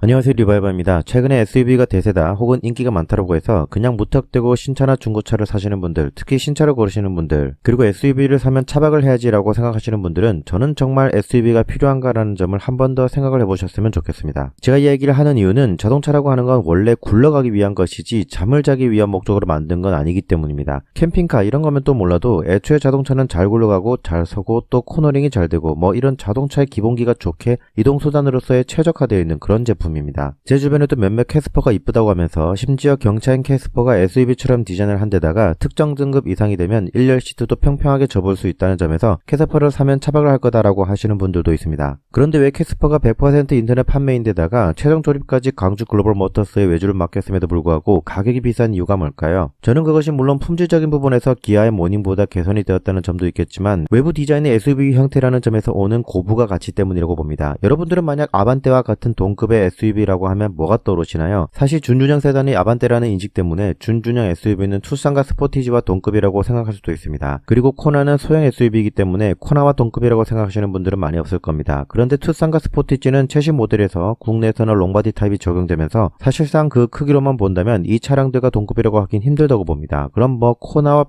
안녕하세요, 리바이버입니다. 최근에 SUV가 대세다 혹은 인기가 많다고 해서 그냥 무턱대고 신차나 중고차를 사시는 분들, 특히 신차를 고르시는 분들, 그리고 SUV를 사면 차박을 해야지라고 생각하시는 분들은 저는 정말 SUV가 필요한가라는 점을 한 번 더 생각을 해보셨으면 좋겠습니다. 제가 이 얘기를 하는 이유는 자동차라고 하는 건 원래 굴러가기 위한 것이지 잠을 자기 위한 목적으로 만든 건 아니기 때문입니다. 캠핑카 이런 거면 또 몰라도 애초에 자동차는 잘 굴러가고 잘 서고 또 코너링이 잘 되고 뭐 이런 자동차의 기본기가 좋게 이동수단으로서의 최적화되어 있는 그런 제품입니다. 제 주변에도 몇몇 캐스퍼가 이쁘다고 하면서 심지어 경차인 캐스퍼가 SUV처럼 디자인을 한 데다가 특정 등급 이상이 되면 1열 시트도 평평하게 접을 수 있다는 점에서 캐스퍼를 사면 차박을 할 거다라고 하시는 분들도 있습니다. 그런데 왜 캐스퍼가 100% 인터넷 판매인데다가 최종 조립까지 광주 글로벌 모터스의 외주를 맡겼음에도 불구하고 가격이 비싼 이유가 뭘까요? 저는 그것이 물론 품질적인 부분에서 기아의 모닝보다 개선이 되었다는 점도 있겠지만 외부 디자인의 SUV 형태라는 점에서 오는 고부가 가치 때문이라고 봅니다. 여러분들은 만약 아반떼와 같은 동급의 SUV라고 하면 뭐가 떠오르시나요? 사실 준준형 세단이 아반떼라는 인식 때문에 준준형 SUV는 투싼과 스포티지와 동급이라고 생각할 수도 있습니다. 그리고 코나는 소형 SUV이기 때문에 코나와 동급이라고 생각하시는 분들은 많이 없을 겁니다. 그런데 투싼과 스포티지는 최신 모델에서 국내에서는 롱바디 타입이 적용되면서 사실상 그 크기로만 본다면 이 차량들과 동급이라고 하긴 힘들다고 봅니다. 그럼 뭐 코나와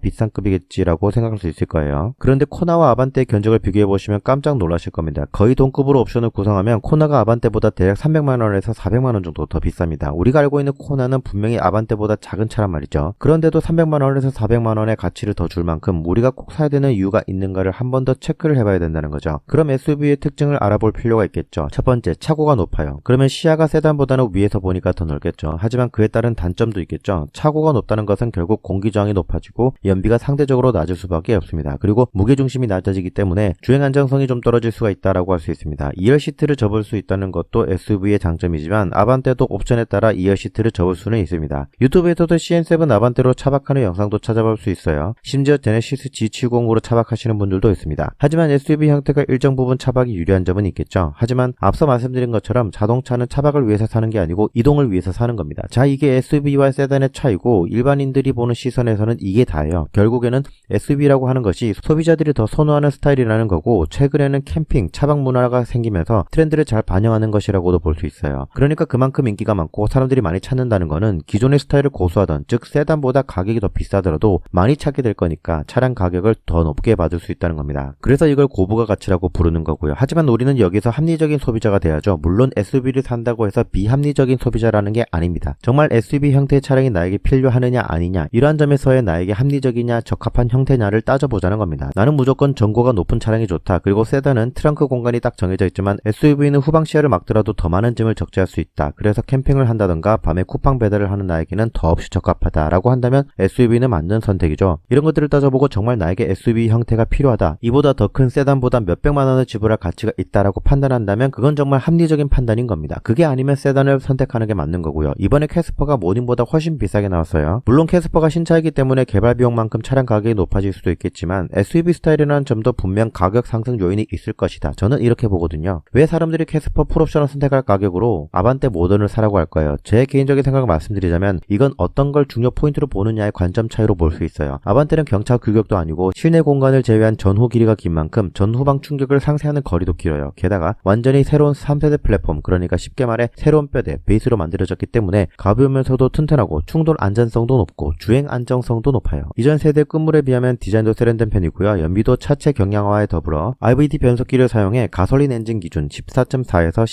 비싼급이겠지라고 생각할 수 있을 거예요. 그런데 코나와 아반떼의 견적을 비교해보시면 깜짝 놀라실 겁니다. 거의 동급으로 옵션을 구성하면 코나가 아반떼보다 대략 300만원에서 400만원 정도 더 비쌉니다. 우리가 알고 있는 코나는 분명히 아반떼보다 작은 차란 말이죠. 그런데도 300만원에서 400만원의 가치를 더 줄 만큼 우리가 꼭 사야 되는 이유가 있는가를 한 번 더 체크를 해봐야 된다는 거죠. 그럼 SUV의 특징을 알아볼 필요가 있겠죠. 첫 번째, 차고가 높아요. 그러면 시야가 세단보다는 위에서 보니까 더 넓겠죠. 하지만 그에 따른 단점도 있겠죠. 차고가 높다는 것은 결국 공기저항이 높아지고 연비가 상대적으로 낮을 수밖에 없습니다. 그리고 무게중심이 낮아지기 때문에 주행 안정성이 좀 떨어질 수가 있다라고 할 수 있습니다. 2열 시트를 접을 수 있다는 것도 SUV의 장점이지만 아반떼도 옵션에 따라 2열 시트를 접을 수는 있습니다. 유튜브에서도 CN7 아반떼로 차박하는 영상도 찾아볼 수 있어요. 심지어 제네시스 G70으로 차박하시는 분들도 있습니다. 하지만 SUV 형태가 일정 부분 차박이 유리한 점은 있겠죠. 하지만 앞서 말씀드린 것처럼 자동차는 차박을 위해서 사는 게 아니고 이동을 위해서 사는 겁니다. 자, 이게 SUV와 세단의 차이고 일반인들이 보는 시선에서는 이게 다예요. 결국에는 SUV라고 하는 것이 소비자들이 더 선호하는 스타일이라는 거고 최근에는 캠핑, 차박 문화가 생기면서 트렌드를 잘 반영하는 것이라고도 볼 수 있어요. 그러니까 그만큼 인기가 많고 사람들이 많이 찾는다는 거는 기존의 스타일을 고수하던 즉 세단보다 가격이 더 비싸더라도 많이 찾게 될 거니까 차량 가격을 더 높게 받을 수 있다는 겁니다. 그래서 이걸 고부가 가치라고 부르는 거고요. 하지만 우리는 여기서 합리적인 소비자가 돼야죠. 물론 SUV를 산다고 해서 비합리적인 소비자라는 게 아닙니다. 정말 SUV 형태의 차량이 나에게 필요하느냐 아니냐 이러한 점에서의 나에게 합리적이냐 적합한 형태냐를 따져보자는 겁니다. 나는 무조건 전고가 높은 차량이 좋다. 그리고 세단은 트렁크 공간이 딱 정해져 있지만 SUV는 후방 시야를 막더라도 더 많은 짐을 적재할 수 있다. 그래서 캠핑을 한다던가 밤에 쿠팡 배달을 하는 나에게는 더없이 적합하다라고 한다면 SUV는 맞는 선택이죠. 이런 것들을 따져보고 정말 나에게 SUV 형태가 필요하다. 이보다 더 큰 세단보다 몇백만 원을 지불할 가치가 있다라고 판단한다면 그건 정말 합리적인 판단인 겁니다. 그게 아니면 세단을 선택하는 게 맞는 거고요. 이번에 캐스퍼가 모닝보다 훨씬 비싸게 나왔어요. 물론 캐스퍼가 신차이기 때문에 개발 비용만큼 차량 가격이 높아질 수도 있겠지만 SUV 스타일이라는 점도 분명 가격 상승 요인이 있을 것이다. 저는 이렇게 보거든요. 왜 사람들이 캐스퍼 풀옵션을 선택할 가격으로 아반떼 모던을 사라고 할 거예요. 제 개인적인 생각을 말씀드리자면 이건 어떤 걸 중요 포인트로 보느냐의 관점 차이로 볼 수 있어요. 아반떼는 경차 규격도 아니고 실내 공간을 제외한 전후 길이가 긴 만큼 전후방 충격을 상쇄하는 거리도 길어요. 게다가 완전히 새로운 3세대 플랫폼, 그러니까 쉽게 말해 새로운 뼈대, 베이스로 만들어졌기 때문에 가벼우면서도 튼튼하고 충돌 안전성도 높고 주행 안정성도 높아요. 이전 세대 끝물에 비하면 디자인도 세련된 편이고요. 연비도 차체 경량화에 더불어 IVD 변속기를 사용해 가솔린 엔진 기준 14.4에서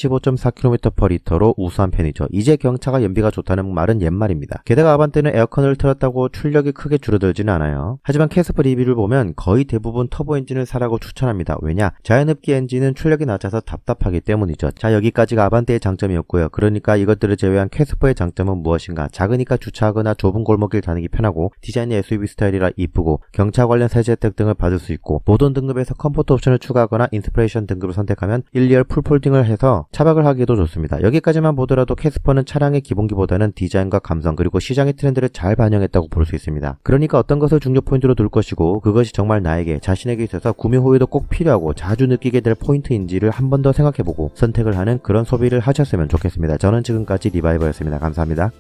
15.4km/L로 우수한 편이죠. 이제 경차가 연비가 좋다는 말은 옛말입니다. 게다가 아반떼는 에어컨을 틀었다고 출력이 크게 줄어들지는 않아요. 하지만 캐스퍼 리뷰를 보면 거의 대부분 터보 엔진을 사라고 추천합니다. 왜냐? 자연흡기 엔진은 출력이 낮아서 답답하기 때문이죠. 자, 여기까지가 아반떼의 장점이었고요. 그러니까 이것들을 제외한 캐스퍼의 장점은 무엇인가? 작으니까 주차하거나 좁은 골목길 다니기 편하고 디자인이 SUV 스타일이라 이쁘고 경차 관련 세제 혜택 등을 받을 수 있고 모던 등급에서 컴포트 옵션을 추가하거나 인스피레이션 등급을 선택하면 1, 2열 풀폴딩을 해서 차박을 하기도 좋습니다. 여기까지만 보더라도 캐스퍼는 차량의 기본기보다는 디자인과 감성 그리고 시장의 트렌드를 잘 반영했다고 볼 수 있습니다. 그러니까 어떤 것을 중요 포인트로 둘 것이고 그것이 정말 나에게 자신에게 있어서 구매 후에도 꼭 필요하고 자주 느끼게 될 포인트인지를 한 번 더 생각해보고 선택을 하는 그런 소비를 하셨으면 좋겠습니다. 저는 지금까지 리바이버였습니다. 감사합니다.